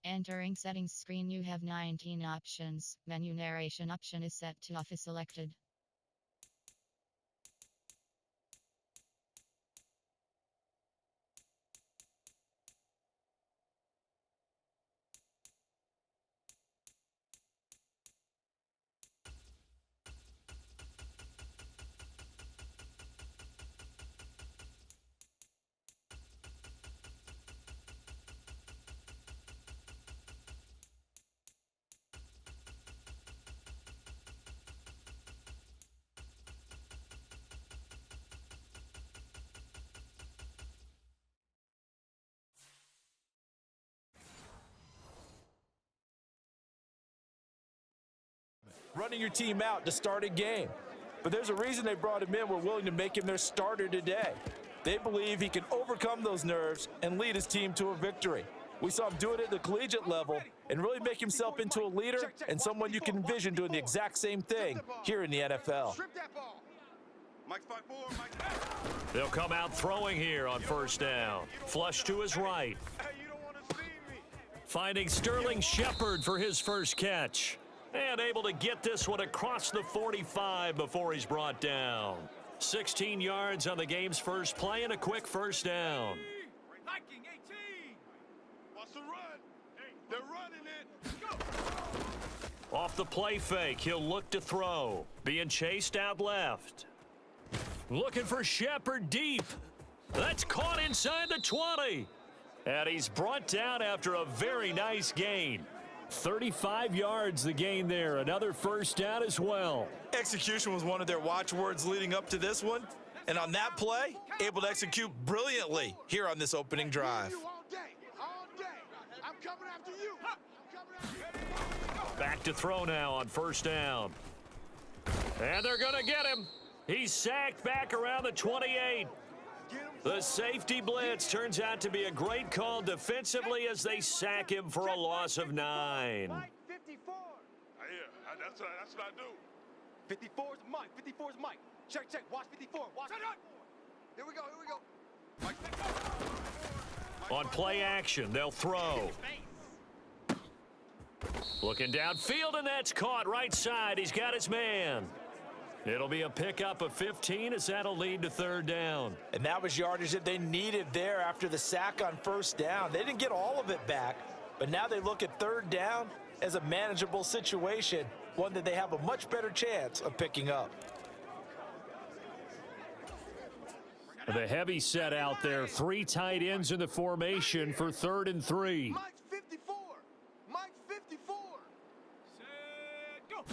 Entering settings screen, you have 19 options. Menu narration option is set to off is selected. Running your team out to start a game. But there's a reason they brought him in. We're willing to make him their starter today. They believe he can overcome those nerves and lead his team to a victory. We saw him do it at the collegiate level and really make himself into a leader and someone you can envision doing the exact same thing here in the NFL. They'll come out throwing here on first down. Flush to his right. Finding Sterling Shepard for his first catch. And able to get this one across the 45 before he's brought down. 16 yards on the game's first play and a quick first down. Hiking 18. What's the run? They're running it. Go. Off the play fake, he'll look to throw. Being chased out left. Looking for Shepard deep. That's caught inside the 20. And he's brought down after a very nice gain. 35 yards the gain there. Another first down as well. Execution was one of their watchwords leading up to this one. And on that play, able to execute brilliantly here on this opening drive. Back to throw now on first down. And they're going to get him. He's sacked back around the 28. The safety blitz turns out to be a great call defensively as they sack him for a loss of 9. Mike 54. That's what I do. 54's Mike. 54's Mike. Check. Watch 54. Watch. Here we go. Mike 54. On play action, they'll throw. Looking downfield, and that's caught right side. He's got his man. It'll be a pickup of 15 as that'll lead to third down. And that was yardage that they needed there after the sack on first down. They didn't get all of it back, but now they look at third down as a manageable situation, one that they have a much better chance of picking up. The heavy set out there, 3 tight ends in the formation for 3rd and 3. Mike 54. Mike 54. Set, go.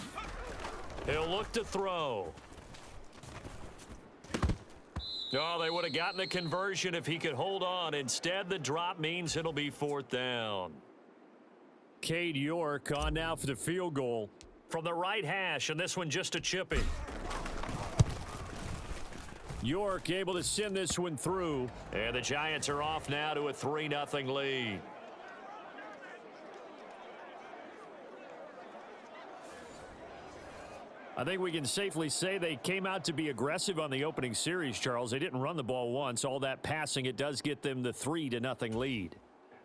He'll look to throw. Oh, they would have gotten the conversion if he could hold on. Instead, the drop means it'll be 4th down. Cade York on now for the field goal. From the right hash, and this one just a chipping. York able to send this one through. And the Giants are off now to a 3-0 lead. I think we can safely say they came out to be aggressive on the opening series, Charles. They didn't run the ball once. All that passing, it does get them the 3-0 lead.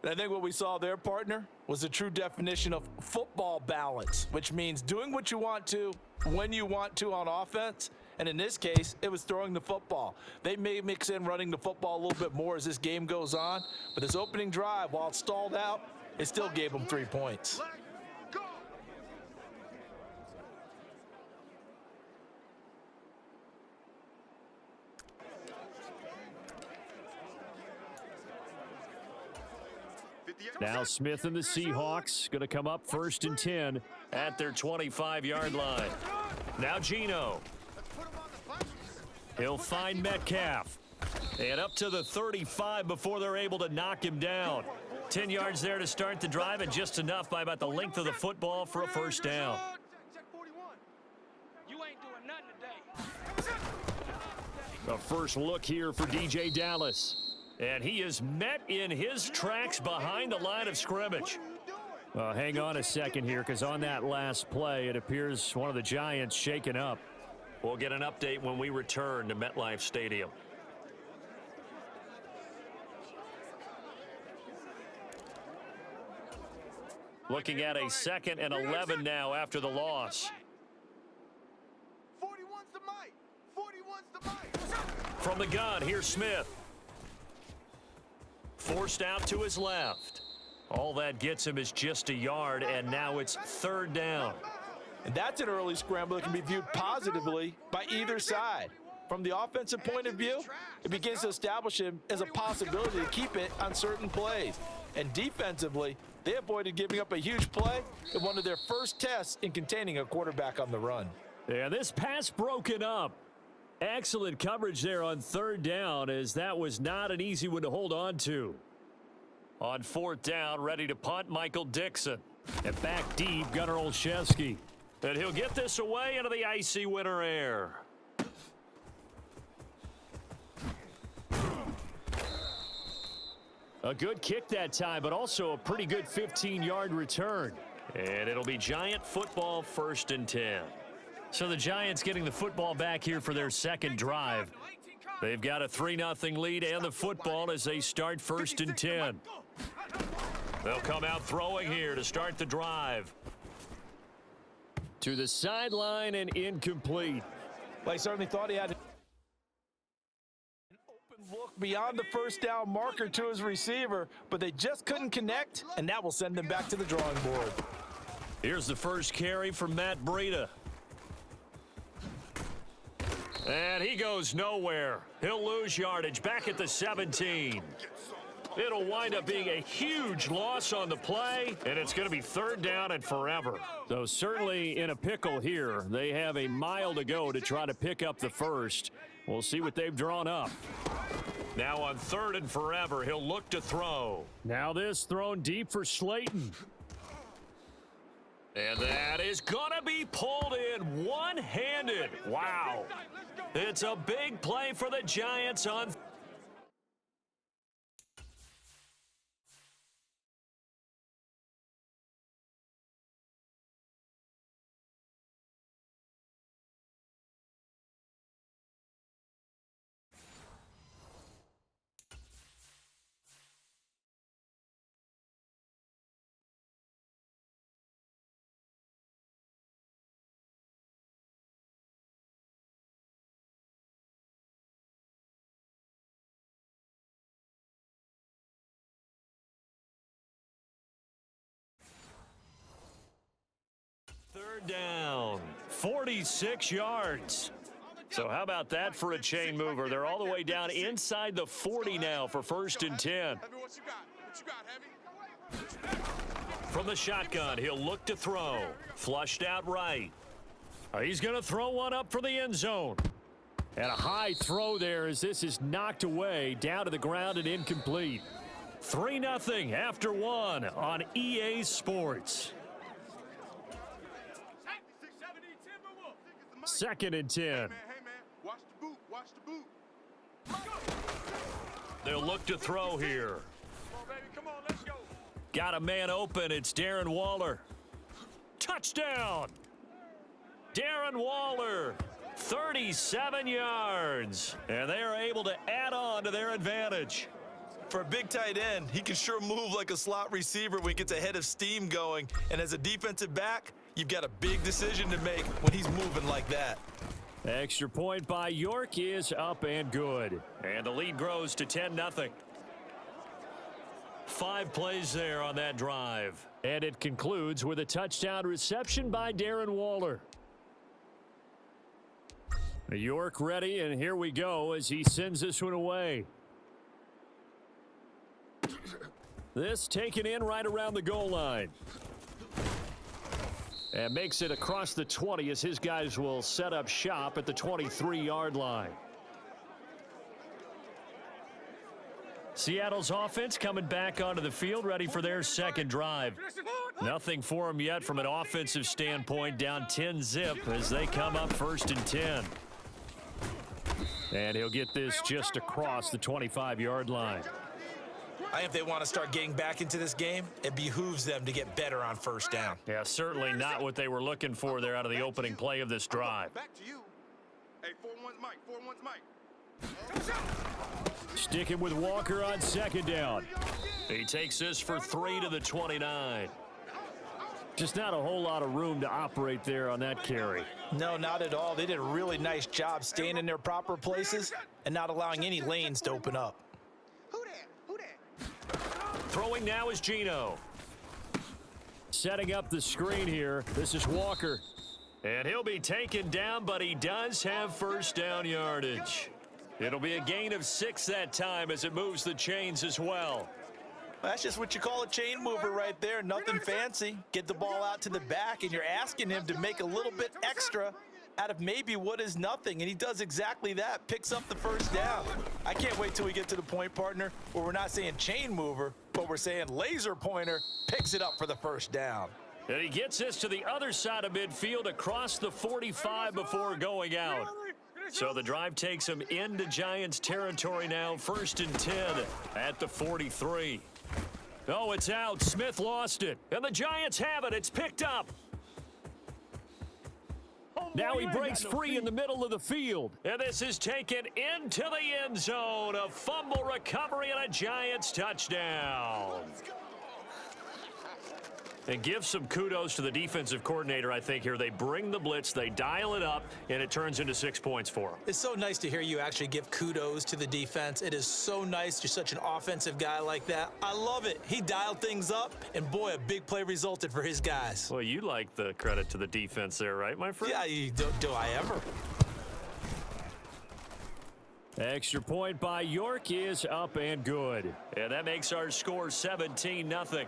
I think what we saw there, partner, was a true definition of football balance, which means doing what you want to, when you want to on offense. And in this case, it was throwing the football. They may mix in running the football a little bit more as this game goes on. But this opening drive, while it stalled out, it still gave them 3 points. Now Smith and the Seahawks going to come up 1st and 10 at their 25-yard line. Now Geno. He'll find Metcalf. And up to the 35 before they're able to knock him down. 10 yards there to start the drive, and just enough by about the length of the football for a first down. A first look here for DJ Dallas. And he is met in his tracks behind the line of scrimmage. Hang on a second here, because on that last play, it appears one of the Giants shaken up. We'll get an update when we return to MetLife Stadium. Looking at a 2nd and 11 now after the loss. 41's the mic. 41's the mic. From the gun, here's Smith. Forced out to his left. All that gets him is just a yard, and now it's 3rd down. And that's an early scramble that can be viewed positively by either side. From the offensive point of view, it begins to establish him as a possibility to keep it on certain plays. And defensively, they avoided giving up a huge play in one of their first tests in containing a quarterback on the run. Yeah, this pass broken up. Excellent coverage there on 3rd down, as that was not an easy one to hold on to. On 4th down, ready to punt, Michael Dixon. And back deep, Gunnar Olszewski. And he'll get this away into the icy winter air. A good kick that time, but also a pretty good 15-yard return. And it'll be Giant football, 1st and 10. So the Giants getting the football back here for their 2nd drive. They've got a 3-0 lead and the football as they start 1st and 10. They'll come out throwing here to start the drive. To the sideline and incomplete. Well, he certainly thought he had an open look beyond the 1st down marker to his receiver, but they just couldn't connect, and that will send them back to the drawing board. Here's the first carry from Matt Breida. And he goes nowhere. He'll lose yardage back at the 17. It'll wind up being a huge loss on the play, and it's going to be 3rd down and forever. So certainly in a pickle here. They have a mile to go to try to pick up the first. We'll see what they've drawn up. Now on 3rd and forever, he'll look to throw. Now this thrown deep for Slayton. And that is going to be pulled in one-handed. Wow. It's a big play for the Giants on 3rd down, 46 yards. So how about that for a chain mover? They're all the way down inside the 40 now for 1st and 10. From the shotgun, he'll look to throw. Flushed out right. He's going to throw one up for the end zone. And a high throw there as this is knocked away, down to the ground and incomplete. 3-0 after 1 on EA Sports. 2nd and 10. Hey, man. Watch the boot. Watch the boot. They'll look to throw here. Come on, baby. Come on, let's go. Got a man open. It's Darren Waller. Touchdown. Darren Waller, 37 yards. And they are able to add on to their advantage. For a big tight end, he can sure move like a slot receiver when he gets a head of steam going. And as a defensive back, you've got a big decision to make when he's moving like that. Extra point by York is up and good. And the lead grows to 10-0. 5 plays there on that drive. And it concludes with a touchdown reception by Darren Waller. York ready, and here we go as he sends this one away. This taken in right around the goal line. And makes it across the 20 as his guys will set up shop at the 23-yard line. Seattle's offense coming back onto the field, ready for their 2nd drive. Nothing for them yet from an offensive standpoint, down 10-zip as they come up 1st and 10. And he'll get this just across the 25-yard line. I think if they want to start getting back into this game, it behooves them to get better on 1st down. Yeah, certainly not what they were looking for there out of the opening play of this drive. Back to you. Hey, 4-1's Mike. 4-1's Mike. Sticking with Walker on 2nd down. He takes this for 3 to the 29. Just not a whole lot of room to operate there on that carry. No, not at all. They did a really nice job staying in their proper places and not allowing any lanes to open up. Who that? Throwing now is Geno. Setting up the screen here. This is Walker. And he'll be taken down, but he does have first down yardage. It'll be a gain of 6 that time as it moves the chains as well. That's just what you call a chain mover right there. Nothing fancy. Get the ball out to the back, and you're asking him to make a little bit extra out of maybe what is nothing, and he does exactly that. Picks up the first down. I can't wait till we get to the point, partner, where we're not saying chain mover, but we're saying laser pointer. Picks it up for the first down. And he gets this to the other side of midfield across the 45 before going out. So the drive takes him into Giants territory now, 1st and 10 at the 43. Oh, it's out. Smith lost it. And the Giants have it. It's picked up. Now he breaks free in the middle of the field. And this is taken into the end zone. A fumble recovery and a Giants touchdown. And give some kudos to the defensive coordinator, I think, here. They bring the blitz, they dial it up, and it turns into 6 points for them. It's so nice to hear you actually give kudos to the defense. It is so nice. You're such an offensive guy like that. I love it. He dialed things up, and boy, a big play resulted for his guys. Well, you like the credit to the defense there, right, my friend? Yeah, do I ever? Extra point by York is up and good. And that makes our score 17-0.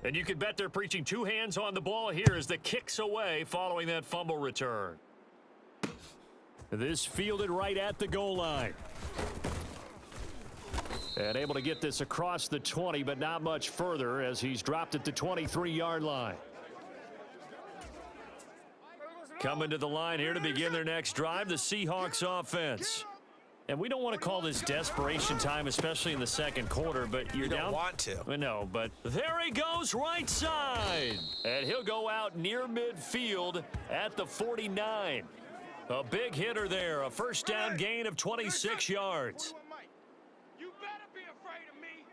And you can bet they're preaching 2 hands on the ball here as the kick's away following that fumble return. This fielded right at the goal line. And able to get this across the 20, but not much further as he's dropped at the 23-yard line. Coming to the line here to begin their next drive, the Seahawks offense. And we don't want to call this desperation time, especially in the second quarter, but you're down. You don't want to. No, but there he goes right side. And he'll go out near midfield at the 49. A big hitter there, a first down gain of 26 yards. You better be afraid of me.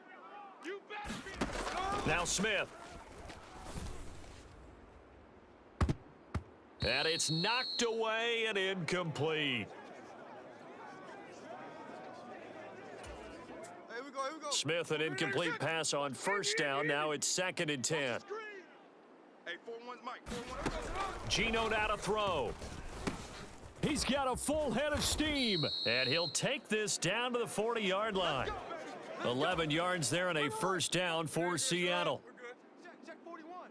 You better be. Now Smith. And it's knocked away and incomplete. Smith, an incomplete pass on first down. Now it's 2nd and 10. Hey, 4-1's Mike. 4-1. Geno now to throw. He's got a full head of steam. And he'll take this down to the 40-yard line. 11 yards there and a first down for Seattle. Check 41.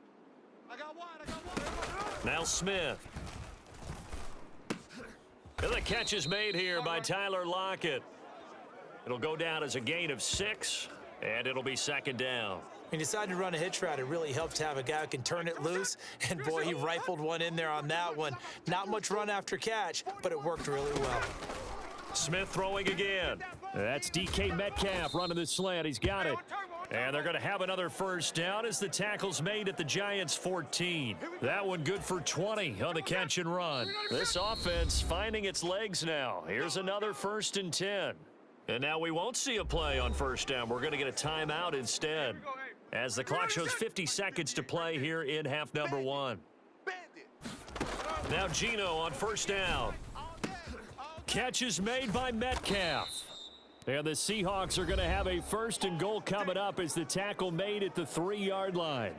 I got wide. Now Smith. And the catch is made here by Tyler Lockett. It'll go down as a gain of 6, and it'll be 2nd down. He decided to run a hitch route. It really helps to have a guy who can turn it loose. And, boy, he rifled one in there on that one. Not much run after catch, but it worked really well. Smith throwing again. That's DK Metcalf running the slant. He's got it. And they're going to have another first down as the tackle's made at the Giants' 14. That one good for 20 on the catch and run. This offense finding its legs now. Here's another 1st and 10. And now we won't see a play on first down. We're going to get a timeout instead as the clock shows 50 seconds to play here in half number 1. Now Geno on first down. Catch is made by Metcalf. And the Seahawks are going to have a 1st and goal coming up as the tackle made at the 3-yard line.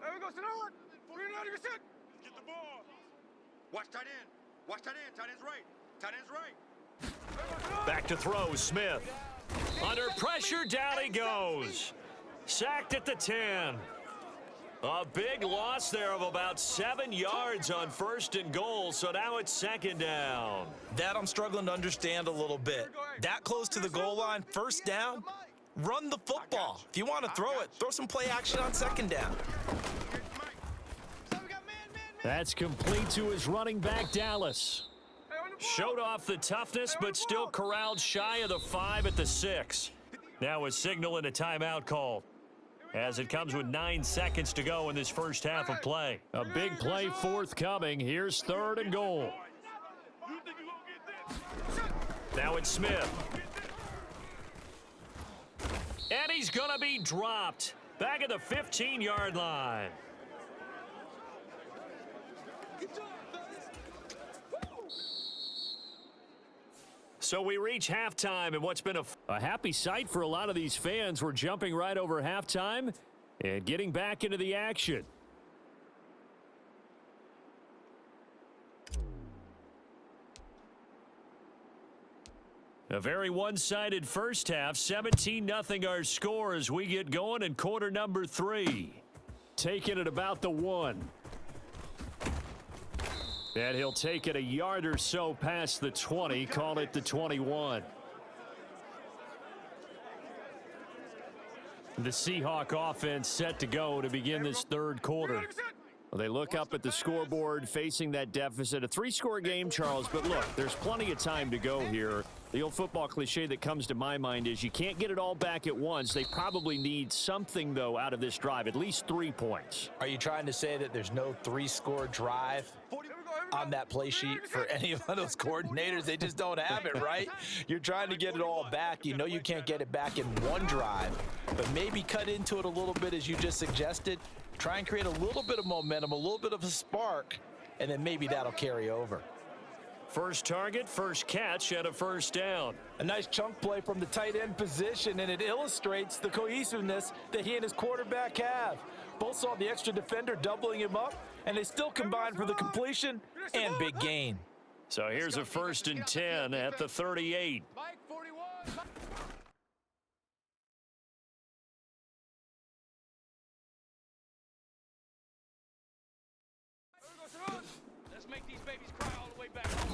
There we go, Sonora. 49, get the ball. Watch tight end. Watch tight end. Tight end's right. Tight end's right. Back to throw, Smith. Under pressure, down he goes. Sacked at the 10. A big loss there of about 7 yards on 1st and goal, so now it's 2nd down. That I'm struggling to understand a little bit. That close to the goal line, first down, run the football. If you want to throw it, throw some play action on 2nd down. That's complete to his running back, Dallas. Showed off the toughness, but still corralled shy of the 5 at the 6. Now a signal and a timeout called. as it comes with 9 seconds to go in this first half of play. A big play forthcoming. Here's 3rd and goal. Now it's Smith. And he's going to be dropped back at the 15-yard line. So we reach halftime, and what's been a happy sight for a lot of these fans. We're jumping right over halftime and getting back into the action. A very one-sided first half. 17-0 our score as we get going in quarter number 3. Taking it about the 1. And he'll take it a yard or so past the 20, call it the 21. The Seahawk offense set to go to begin this 3rd quarter. Well, they look up at the scoreboard facing that deficit. A 3-score game, Charles, but look, there's plenty of time to go here. The old football cliche that comes to my mind is you can't get it all back at once. They probably need something, though, out of this drive, at least 3 points. Are you trying to say that there's no 3-score drive on that play sheet for any of those coordinators? They just don't have it, right? You're trying to get it all back. You know you can't get it back in one drive, but maybe cut into it a little bit as you just suggested. Try and create a little bit of momentum, a little bit of a spark, and then maybe that'll carry over. First target, first catch, and a first down. A nice chunk play from the tight end position, and it illustrates the cohesiveness that he and his quarterback have. Both saw the extra defender doubling him up, and they still combined for the completion and big gain. So here's a 1st and 10 at the 38.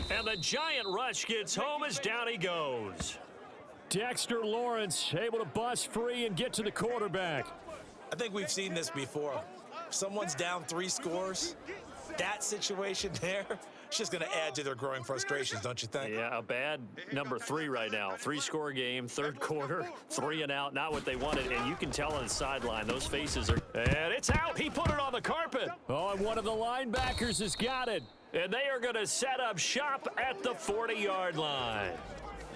And the giant rush gets home as down he goes. Dexter Lawrence able to bust free and get to the quarterback. I think we've seen this before. Someone's down 3 scores. That situation there, it's just going to add to their growing frustrations, don't you think? Yeah, a bad number 3 right now. 3-score game, 3rd quarter, 3 and out, not what they wanted. And you can tell on the sideline, those faces are... And it's out. He put it on the carpet. Oh, and one of the linebackers has got it. And they are going to set up shop at the 40-yard line.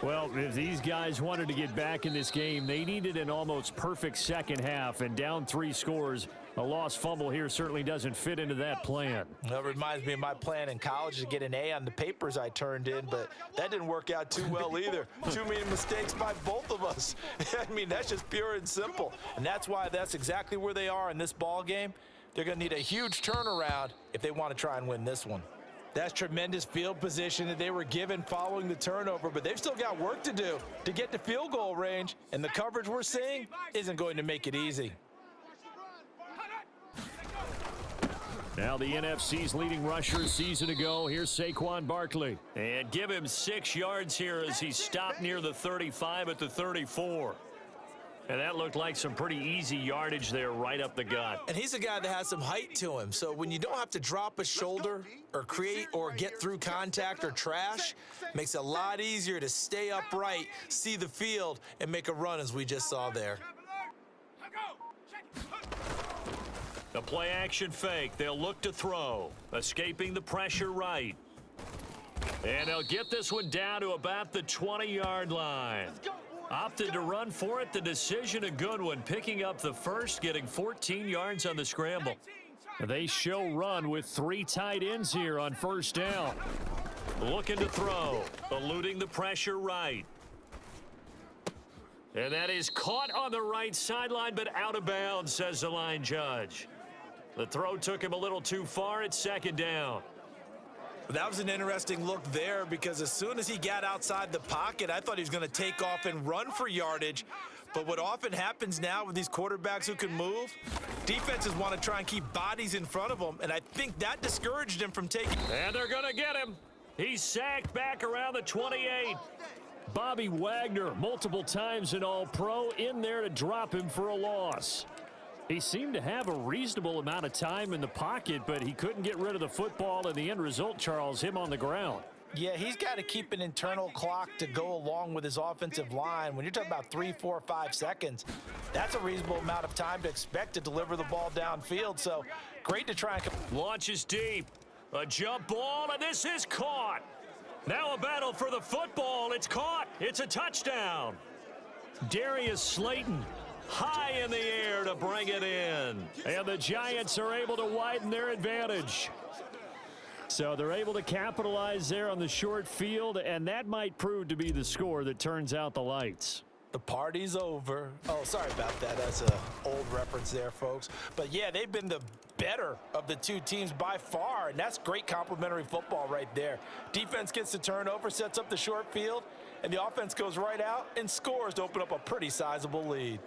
Well, if these guys wanted to get back in this game, they needed an almost perfect second half, and down 3 scores. A lost fumble here certainly doesn't fit into that plan. That reminds me of my plan in college to get an A on the papers I turned in, but that didn't work out too well either. Too many mistakes by both of us. I mean, that's just pure and simple, and that's why that's exactly where they are in this ball game. They're going to need a huge turnaround if they want to try and win this one. That's tremendous field position that they were given following the turnover, but they've still got work to do to get to field goal range, and the coverage we're seeing isn't going to make it easy. Now the NFC's leading rusher a season ago. Here's Saquon Barkley. And give him 6 yards here as he stopped near the 35 at the 34. And that looked like some pretty easy yardage there right up the gut. And he's a guy that has some height to him. So when you don't have to drop a shoulder or create or get through contact or trash, makes it a lot easier to stay upright, see the field, and make a run as we just saw there. The play action fake. They'll look to throw. Escaping the pressure right. And they'll get this one down to about the 20-yard line. Opted to run for it. The decision a good one. Picking up the first, getting 14 yards on the scramble. They show run with 3 tight ends here on first down. Looking to throw. Eluding the pressure right. And that is caught on the right sideline, but out of bounds, says the line judge. The throw took him a little too far at 2nd down. That was an interesting look there because as soon as he got outside the pocket, I thought he was going to take off and run for yardage. But what often happens now with these quarterbacks who can move, defenses want to try and keep bodies in front of them, and I think that discouraged him from taking. And they're going to get him. He's sacked back around the 28. Bobby Wagner, multiple times an All-Pro, in there to drop him for a loss. He seemed to have a reasonable amount of time in the pocket, but he couldn't get rid of the football, and the end result, Charles, him on the ground. Yeah, he's got to keep an internal clock to go along with his offensive line. When you're talking about 3, 4, 5 seconds, that's a reasonable amount of time to expect to deliver the ball downfield. So great to try and... Launches deep. A jump ball, and this is caught. Now a battle for the football. It's caught. It's a touchdown. Darius Slayton high in the air to bring it in. And the Giants are able to widen their advantage. So they're able to capitalize there on the short field, and that might prove to be the score that turns out the lights. The party's over. Oh, sorry about that. That's an old reference there, folks. But, yeah, they've been the better of the two teams by far, and that's great complimentary football right there. Defense gets the turnover, sets up the short field, and the offense goes right out and scores to open up a pretty sizable lead.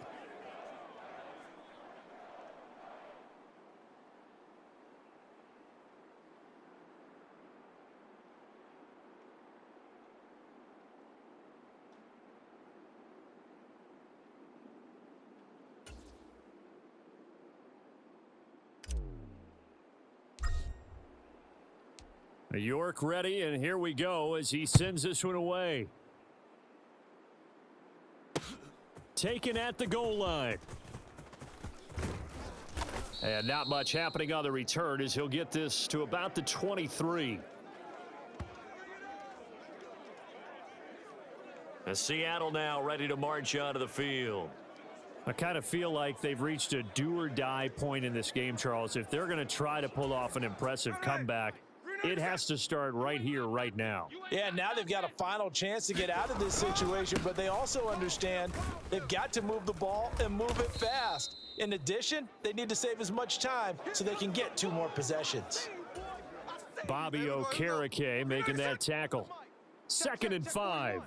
York ready, and here we go as he sends this one away. Taken at the goal line. And not much happening on the return as he'll get this to about the 23. As Seattle now ready to march onto the field. I kind of feel like they've reached a do-or-die point in this game, Charles. If they're going to try to pull off an impressive comeback, it has to start right here, right now. Yeah, now they've got a final chance to get out of this situation, but they also understand they've got to move the ball and move it fast. In addition, they need to save as much time so they can get 2 more possessions. Bobby Okereke making that tackle. 2nd and 5.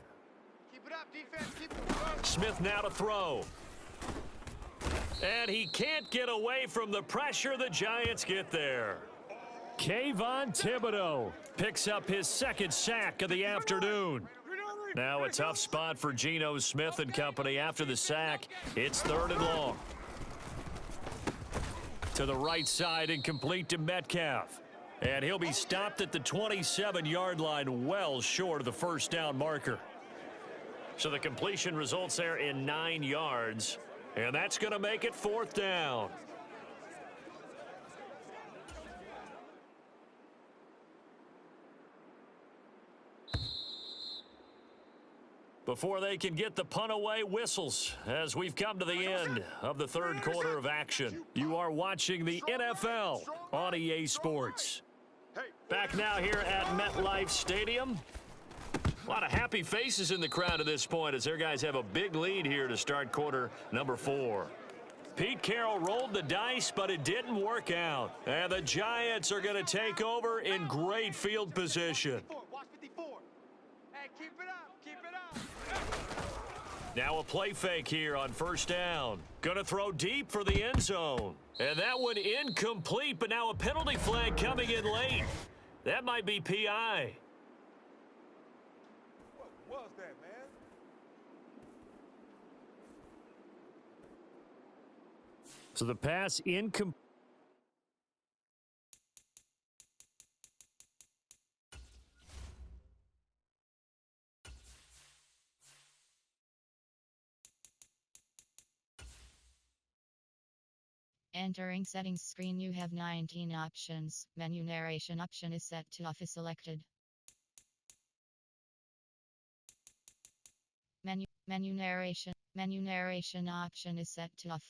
Smith now to throw. And he can't get away from the pressure. The Giants get there. Kayvon Thibodeau picks up his 2nd sack of the afternoon. Now a tough spot for Geno Smith and company after the sack. It's 3rd and long. To the right side and complete to Metcalf. And he'll be stopped at the 27-yard line, well short of the first down marker. So the completion results there in 9 yards. And that's going to make it 4th down. Before they can get the punt away, whistles as we've come to the end of the 3rd quarter of action. You are watching the NFL on EA Sports. Back now here at MetLife Stadium. A lot of happy faces in the crowd at this point as their guys have a big lead here to start quarter number 4. Pete Carroll rolled the dice, but it didn't work out. And the Giants are going to take over in great field position. Now a play fake here on 1st down. Going to throw deep for the end zone. And that one incomplete, but now a penalty flag coming in late. That might be PI. What was that, man? So the pass incomplete. Entering settings screen, you have 19 options. Menu narration option is set to off is selected. Menu narration option is set to off.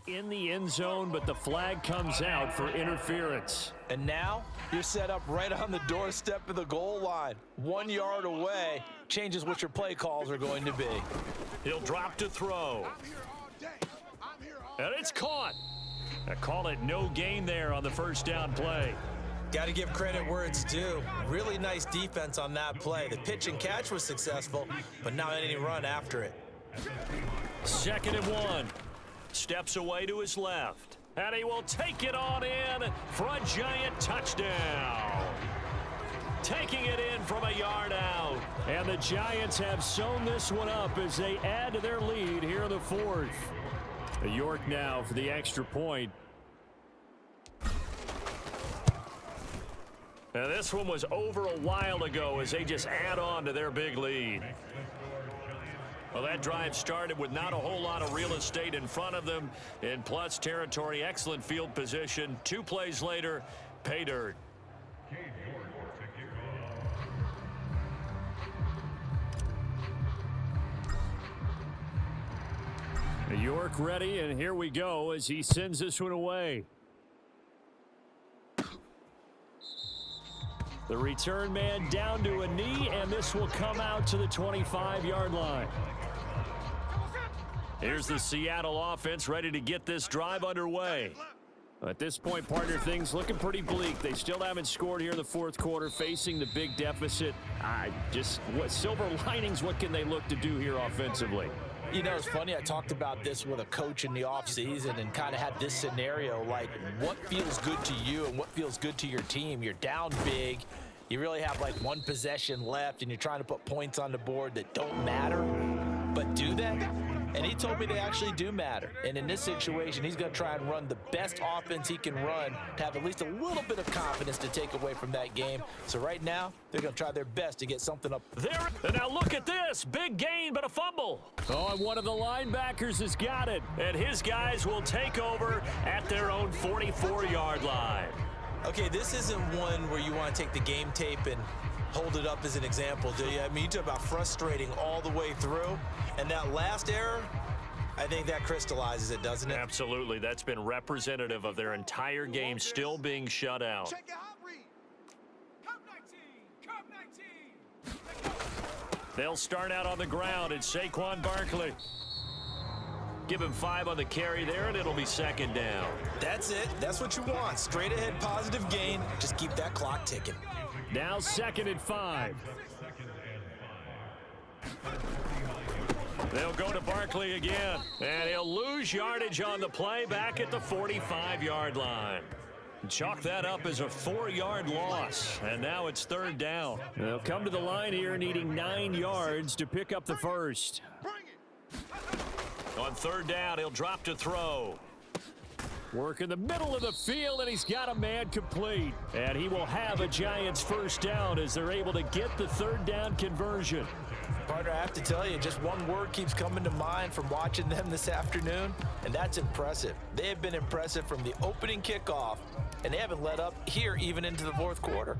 In the end zone, but the flag comes out for interference. And now you're set up right on the doorstep of the goal line. 1 yard away changes what your play calls are going to be. He'll drop to throw. And it's caught. I call it no gain there on the 1st down play. Got to give credit where it's due. Really nice defense on that play. The pitch and catch was successful, but not any run after it. 2nd and 1. Steps away to his left. And he will take it on in for a Giant touchdown. Taking it in from a yard out. And the Giants have sewn this one up as they add to their lead here in the fourth. York now for the extra point. Now this one was over a while ago as they just add on to their big lead. Well, that drive started with not a whole lot of real estate in front of them. In plus territory, excellent field position. 2 plays later, pay dirt. York ready, and here we go as he sends this one away. The return man down to a knee, and this will come out to the 25-yard line. Here's the Seattle offense ready to get this drive underway. At this point, partner, things looking pretty bleak. They still haven't scored here in the fourth quarter, facing the big deficit. What silver linings, what can they look to do here offensively? You know, it's funny, I talked about this with a coach in the offseason and kind of had this scenario, like what feels good to you and what feels good to your team. You're down big. You really have like 1 possession left, and you're trying to put points on the board that don't matter, but do that. And he told me they actually do matter. And in this situation, he's going to try and run the best offense he can run to have at least a little bit of confidence to take away from that game. So right now, they're going to try their best to get something up. There, and now look at this. Big gain, but a fumble. Oh, and one of the linebackers has got it. And his guys will take over at their own 44-yard line. Okay, this isn't one where you want to take the game tape and hold it up as an example, do you? I mean, you talk about frustrating all the way through. And that last error, I think that crystallizes it, doesn't it? Absolutely. That's been representative of their entire game still being shut out. Check your hot read. Curve 19. Curve 19. They'll start out on the ground. It's Saquon Barkley. Give him 5 on the carry there, and it'll be second down. That's it. That's what you want. Straight ahead, positive gain. Just keep that clock ticking. Now 2nd and 5. They'll go to Barkley again, and he'll lose yardage on the play back at the 45-yard line. Chalk that up as a 4-yard loss, and now it's 3rd down. They'll come to the line here needing 9 yards to pick up the first. On 3rd down, he'll drop to throw. Work in the middle of the field, and he's got a man complete. And he will have a Giants first down as they're able to get the 3rd down conversion. Partner, I have to tell you, just one word keeps coming to mind from watching them this afternoon, and that's impressive. They have been impressive from the opening kickoff, and they haven't let up here even into the fourth quarter.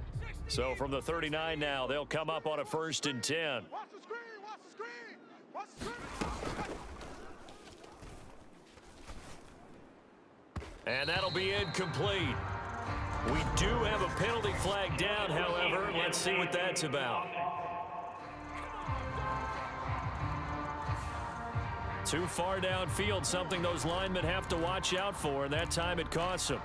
So from the 39 now, they'll come up on a 1st and 10. Watch the screen. Watch the screen. Watch the screen. And that'll be incomplete. We do have a penalty flag down, however. Let's see what that's about. Too far downfield, something those linemen have to watch out for, and that time it costs them.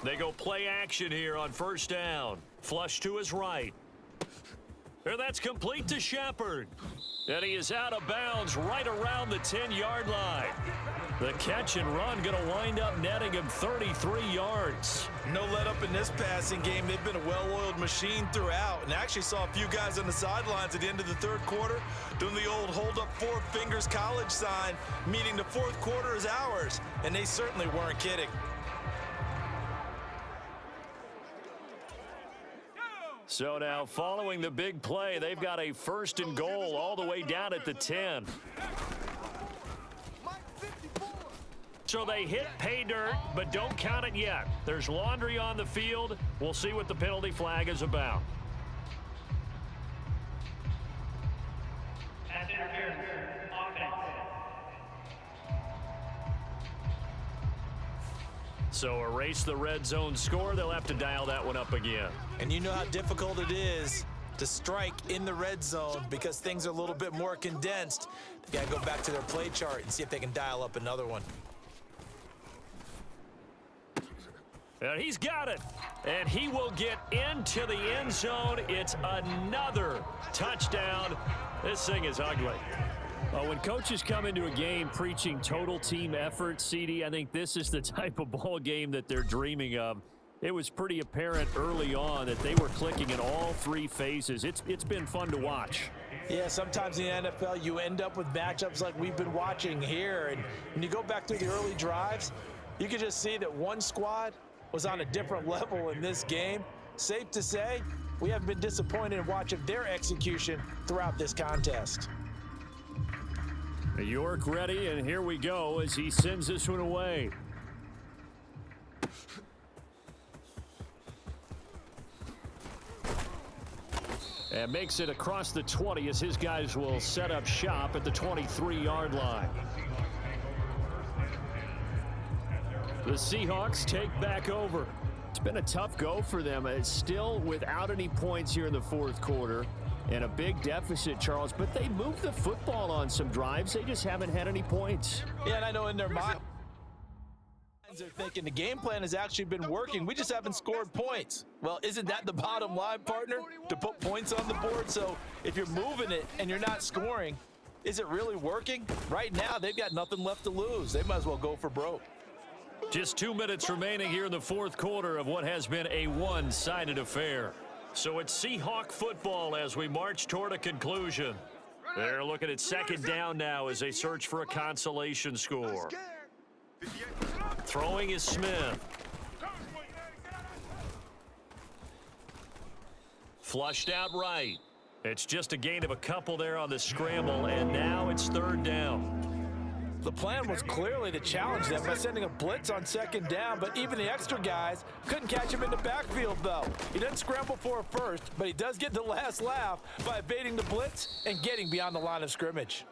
They go play action here on 1st down. Flush to his right. And that's complete to Shepard. And he is out of bounds right around the 10-yard line. The catch and run going to wind up netting him 33 yards. No let up in this passing game. They've been a well-oiled machine throughout. And I actually saw a few guys on the sidelines at the end of the 3rd quarter doing the old hold up 4 fingers college sign, meaning the 4th quarter is ours. And they certainly weren't kidding. So now following the big play, they've got a 1st and goal all the way down at the 10. So they hit pay dirt, but don't count it yet. There's laundry on the field. We'll see what the penalty flag is about. Pass interference. Offense. So erase the red zone score. They'll have to dial that one up again. And you know how difficult it is to strike in the red zone because things are a little bit more condensed. They got to go back to their play chart and see if they can dial up another one. And he's got it. And he will get into the end zone. It's another touchdown. This thing is ugly. When coaches come into a game preaching total team effort, CD, I think this is the type of ball game that they're dreaming of. It was pretty apparent early on that they were clicking in all three phases. It's been fun to watch. Yeah, sometimes in the NFL you end up with matchups like we've been watching here. And when you go back through the early drives, you can just see that one squad was on a different level in this game. Safe to say, we haven't been disappointed in watching their execution throughout this contest. York ready, and here we go as he sends this one away. And makes it across the 20 as his guys will set up shop at the 23-yard line. The Seahawks take back over. It's been a tough go for them. It's still without any points here in the fourth quarter and a big deficit, Charles, but they moved the football on some drives. They just haven't had any points. Yeah, and I know in their mind they're thinking the game plan has actually been working. We just haven't scored points. Well, isn't that the bottom line, partner? To put points on the board. So if you're moving it and you're not scoring, is it really working? Right now, they've got nothing left to lose. They might as well go for broke. Just 2 minutes remaining here in the fourth quarter of what has been a one-sided affair. So it's Seahawk football as we march toward a conclusion. They're looking at second down now as they search for a consolation score. Throwing is Smith. Flushed out right. It's just a gain of a couple there on the scramble, and now it's third down. The plan was clearly to challenge them by sending a blitz on second down, but even the extra guys couldn't catch him in the backfield, though. He doesn't scramble for a first, but he does get the last laugh by evading the blitz and getting beyond the line of scrimmage.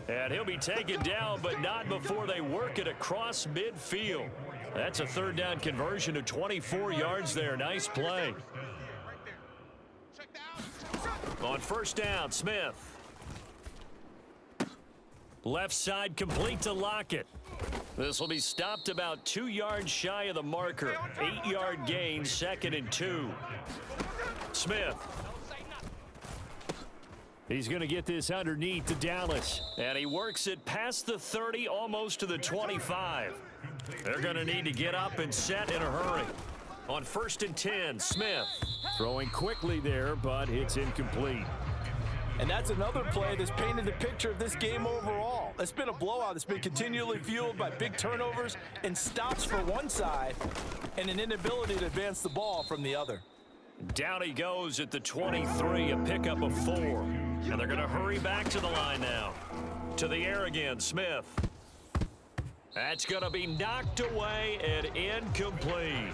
And he'll be taken down, but not before they work it across midfield. That's a third down conversion to 24 yards there. Nice play. On first down, Smith. Left side complete to Lockett. This will be stopped about 2 yards shy of the marker. 8-yard gain, 2nd and 2. Smith. He's going to get this underneath to Dallas. And he works it past the 30, almost to the 25. They're going to need to get up and set in a hurry. On 1st and 10, Smith. Throwing quickly there, but it's incomplete. And that's another play that's painted the picture of this game overall. It's been a blowout. It's been continually fueled by big turnovers and stops for one side and an inability to advance the ball from the other. Down he goes at the 23, a pickup of 4. And they're going to hurry back to the line now. To the air again, Smith. That's going to be knocked away and incomplete.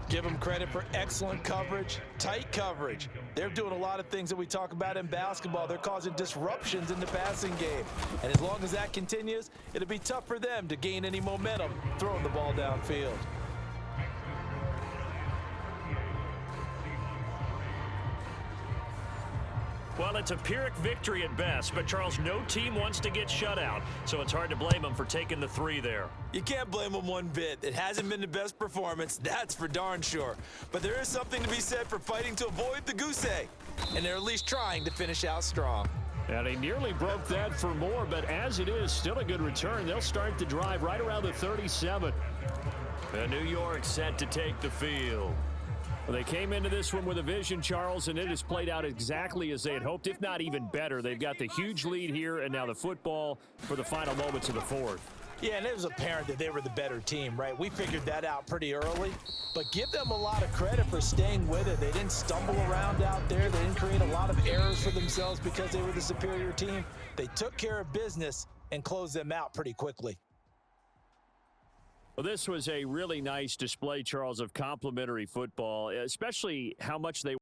Give them credit for excellent coverage, tight coverage. They're doing a lot of things that we talk about in basketball. They're causing disruptions in the passing game. And as long as that continues, it'll be tough for them to gain any momentum throwing the ball downfield. Well, it's a Pyrrhic victory at best, but Charles, no team wants to get shut out, so it's hard to blame them for taking the 3 there. You can't blame them one bit. It hasn't been the best performance, that's for darn sure. But there is something to be said for fighting to avoid the goose egg, and they're at least trying to finish out strong. And he nearly broke that for more, but as it is, still a good return. They'll start the drive right around the 37. And New York set to take the field. Well, they came into this one with a vision, Charles, and it has played out exactly as they had hoped, if not even better. They've got the huge lead here, and now the football for the final moments of the fourth. Yeah, and it was apparent that they were the better team, right? We figured that out pretty early, but give them a lot of credit for staying with it. They didn't stumble around out there. They didn't create a lot of errors for themselves because they were the superior team. They took care of business and closed them out pretty quickly. Well, this was a really nice display, Charles, of complimentary football, especially how much they